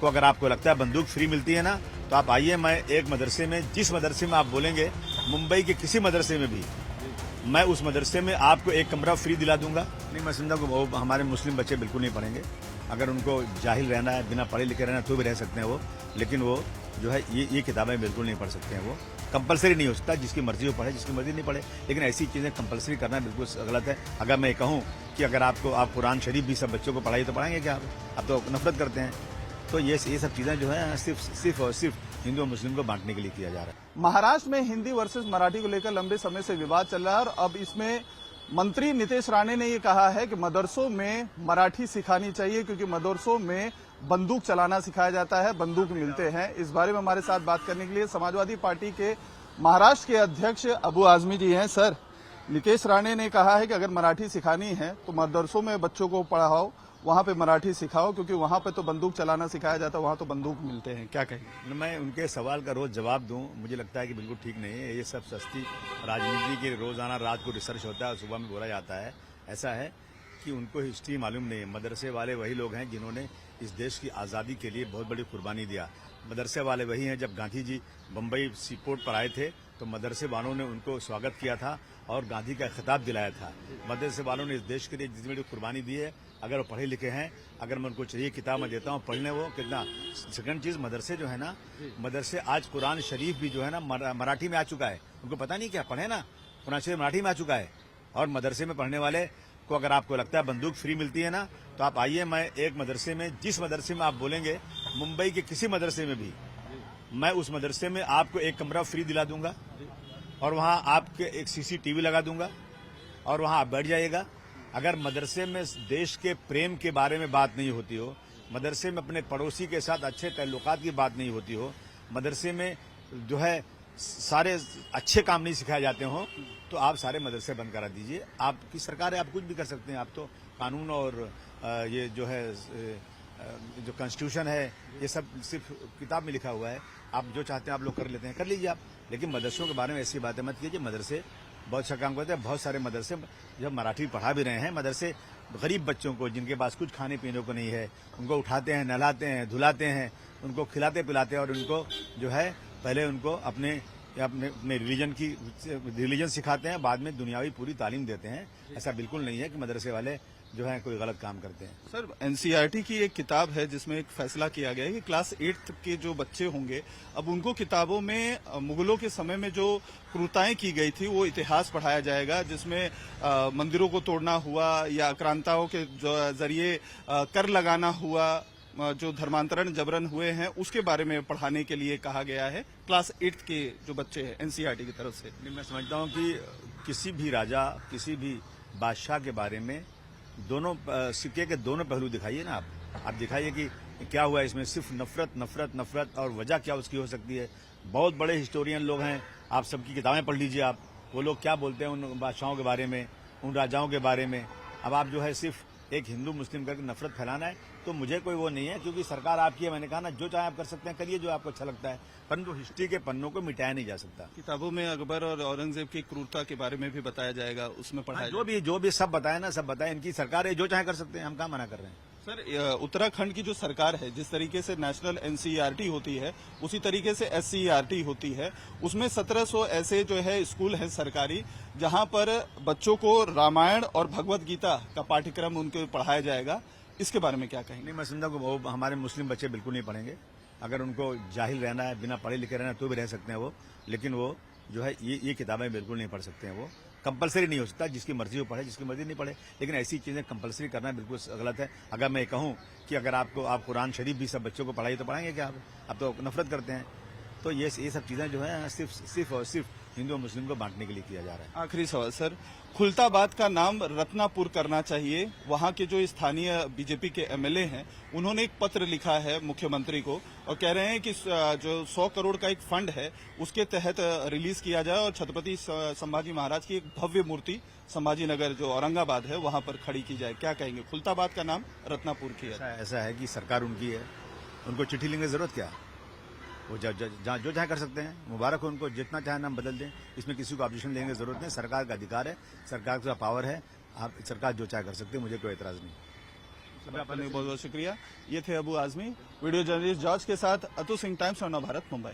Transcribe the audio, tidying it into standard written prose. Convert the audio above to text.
को अगर आपको लगता है बंदूक फ्री मिलती है ना, तो आप आइए, मैं एक मदरसे में, जिस मदरसे में आप बोलेंगे, मुंबई के किसी मदरसे में भी, मैं उस मदरसे में आपको एक कमरा फ्री दिला दूंगा। नहीं, मैं समझा वो हमारे मुस्लिम बच्चे बिल्कुल नहीं पढ़ेंगे। अगर उनको जाहिल रहना है, बिना पढ़े लिखे रहना है, तो भी रह सकते हैं वो, लेकिन वो जो है ये किताबें बिल्कुल नहीं पढ़ सकते हैं। वो कंपलसरी नहीं हो सकता, जिसकी मर्जी वो पढ़े, जिसकी मर्जी नहीं पढ़े, लेकिन ऐसी चीज़ें कंपलसरी करना बिल्कुल गलत है। अगर मैं कहूँ कि अगर आप कुरान शरीफ भी सब बच्चों को पढ़ाइए, तो पढ़ाएंगे क्या आप तो नफरत करते हैं। तो ये सब चीज़ें जो है सिर्फ और सिर्फ हिंदू और मुस्लिम को बांटने के लिए किया जा रहा है। महाराष्ट्र में हिंदी वर्सेस मराठी को लेकर लंबे समय से विवाद चल रहा है और अब इसमें मंत्री नितेश राणे ने ये कहा है कि मदरसों में मराठी सिखानी चाहिए क्योंकि मदरसों में बंदूक चलाना सिखाया जाता है, बंदूक मिलते हैं। इस बारे में हमारे साथ बात करने के लिए समाजवादी पार्टी के महाराष्ट्र के अध्यक्ष अबू आजमी जी हैं। सर, नितेश राणे ने कहा है कि अगर मराठी सिखानी है तो मदरसों में बच्चों को पढ़ाओ, वहां पे मराठी सिखाओ, क्योंकि वहां पे तो बंदूक चलाना सिखाया जाता है, वहां तो बंदूक मिलते हैं। क्या कहेंगे? मैं उनके सवाल का रोज जवाब दूं, मुझे लगता है कि बिल्कुल ठीक नहीं है। ये सब सस्ती राजनीति की रोजाना रात को रिसर्च होता है और सुबह में बोला जाता है। ऐसा है कि उनको हिस्ट्री मालूम नहीं है। मदरसे वाले वही लोग हैं जिन्होंने इस देश की आज़ादी के लिए बहुत बड़ी कुर्बानी दिया। मदरसे वाले वही हैं, जब गांधी जी बम्बई सी पोर्ट पर आए थे तो मदरसे वालों ने उनको स्वागत किया था और गांधी का खिताब दिलाया था। मदरसे वालों ने इस देश के लिए जितनी बड़ी कुर्बानी दी है, अगर वो पढ़े लिखे हैं, अगर मैं उनको चाहिए किताब मैं देता हूँ पढ़ने, वो कितना। सेकंड चीज़, मदरसे जो है ना, मदरसे आज कुरान शरीफ भी जो है ना मराठी में आ चुका है। उनको पता नहीं क्या पढ़े ना, कुरान शरीफ मराठी में आ चुका है। और मदरसे में पढ़ने वाले को अगर आपको लगता है बंदूक फ्री मिलती है ना, तो आप आइए, मैं एक मदरसे में, जिस मदरसे में आप बोलेंगे, मुंबई के किसी मदरसे में भी, मैं उस मदरसे में आपको एक कमरा फ्री दिला दूंगा और वहां आपके एक सीसीटीवी लगा दूंगा और वहां आप बैठ जाइएगा। अगर मदरसे में देश के प्रेम के बारे में बात नहीं होती हो, मदरसे में अपने पड़ोसी के साथ अच्छे ताल्लुकात की बात नहीं होती हो, मदरसे में जो है सारे अच्छे काम नहीं सिखाए जाते हो, तो आप सारे मदरसे बंद करा दीजिए। आपकी सरकार है, आप कुछ भी कर सकते हैं। आप तो कानून और ये जो है जो कॉन्स्टिट्यूशन है, ये सब सिर्फ किताब में लिखा हुआ है। आप जो चाहते हैं आप लोग कर लेते हैं, कर लीजिए आप, लेकिन मदरसों के बारे में ऐसी बातें मत कीजिए। मदरसे बहुत अच्छा काम करते हैं। बहुत सारे मदरसे जब मराठी पढ़ा भी रहे हैं, मदरसे गरीब बच्चों को, जिनके पास कुछ खाने पीने को नहीं है, उनको उठाते हैं, नहलाते हैं, धुलाते हैं, उनको खिलाते पिलाते हैं और उनको जो है पहले उनको अपने रिलीजन सिखाते हैं, बाद में दुनियावी पूरी तालीम देते हैं। ऐसा बिल्कुल नहीं है कि मदरसे वाले जो है कोई गलत काम करते हैं। सर, एनसीईआरटी की एक किताब है जिसमें एक फैसला किया गया है कि क्लास 8 के जो बच्चे होंगे, अब उनको किताबों में मुगलों के समय में जो क्रूरताएं की गई थी वो इतिहास पढ़ाया जाएगा, जिसमें मंदिरों को तोड़ना हुआ या आक्रांताओं के जरिए कर लगाना हुआ, जो धर्मांतरण जबरन हुए हैं, उसके बारे में पढ़ाने के लिए कहा गया है क्लास 8 के जो बच्चे हैं एनसीईआरटी की तरफ से। मैं समझता हूँ कि किसी भी राजा, किसी भी बादशाह के बारे में दोनों सिक्के के दोनों पहलू दिखाइए ना। आप दिखाइए कि क्या हुआ इसमें, सिर्फ नफरत नफरत नफरत, और वजह क्या उसकी हो सकती है। बहुत बड़े हिस्टोरियन लोग हैं, आप सबकी किताबें पढ़ लीजिए। आप वो लोग क्या बोलते हैं उन बादशाहों के बारे में, उन राजाओं के बारे में। अब आप जो है सिर्फ एक हिंदू मुस्लिम करके नफरत फैलाना है, तो मुझे कोई वो नहीं है, क्योंकि सरकार आपकी है। मैंने कहा ना, जो चाहे आप कर सकते हैं, करिए जो आपको अच्छा लगता है, परंतु हिस्ट्री के पन्नों को मिटाया नहीं जा सकता। किताबों में अकबर और औरंगजेब की क्रूरता के बारे में भी बताया जाएगा, उसमें पढ़ाया जो भी सब बताया ना, सब बताया। इनकी सरकार है, जो चाहे कर सकते हैं, हम कहाँ मना कर रहे हैं। सर, उत्तराखंड की जो सरकार है, जिस तरीके से नेशनल एनसीईआरटी होती है उसी तरीके से एससीईआरटी होती है, उसमें 1700 ऐसे जो है स्कूल हैं सरकारी, जहां पर बच्चों को रामायण और भगवत गीता का पाठ्यक्रम उनको पढ़ाया जाएगा। इसके बारे में क्या कहेंगे? नहीं, मैं समझा वो हमारे मुस्लिम बच्चे बिल्कुल नहीं पढ़ेंगे। अगर उनको जाहिल रहना है, बिना पढ़े लिखे रहना है, तो भी रह सकते हैं वो, लेकिन वो जो है ये किताबें बिल्कुल नहीं पढ़ सकते हैं। वो कंपलसरी नहीं हो सकता, जिसकी मर्जी वो पढ़े, जिसकी मर्जी नहीं पढ़े, लेकिन ऐसी चीज़ें कंपलसरी करना बिल्कुल गलत है। अगर मैं कहूँ कि अगर आप कुरान शरीफ भी सब बच्चों को पढ़ाइए, तो पढ़ाएंगे क्या आप तो नफरत करते हैं। तो ये सब चीज़ें जो है सिर्फ और सिर्फ हिंदू और मुस्लिम को बांटने के लिए किया जा रहा है। आखिरी सवाल सर, खुलताबाद का नाम रत्नापुर करना चाहिए। वहां के जो स्थानीय बीजेपी के एमएलए हैं, उन्होंने एक पत्र लिखा है मुख्यमंत्री को और कह रहे हैं कि जो 100 करोड़ का एक फंड है उसके तहत रिलीज किया जाए और छत्रपति संभाजी महाराज की एक भव्य मूर्ति संभाजी नगर जो औरंगाबाद है वहां पर खड़ी की जाए। क्या कहेंगे? खुलताबाद का नाम रत्नापुर किया जाए। ऐसा है कि सरकार उनकी है, उनको चिट्ठी लिखने की जरूरत क्या है? वो जो चाहे कर सकते हैं। मुबारक हो उनको, जितना चाहे नाम बदल दें, इसमें किसी को ऑब्जेक्शन लेने की जरूरत नहीं। सरकार का अधिकार है, सरकार का पावर है, आप सरकार जो चाहे कर सकते हैं, मुझे कोई एतराज नहीं। बात करने का बहुत बहुत शुक्रिया। ये थे Abu Azmi, video journalist George के साथ अतु सिंह, टाइम्स ऑफ नव भारत, मुंबई।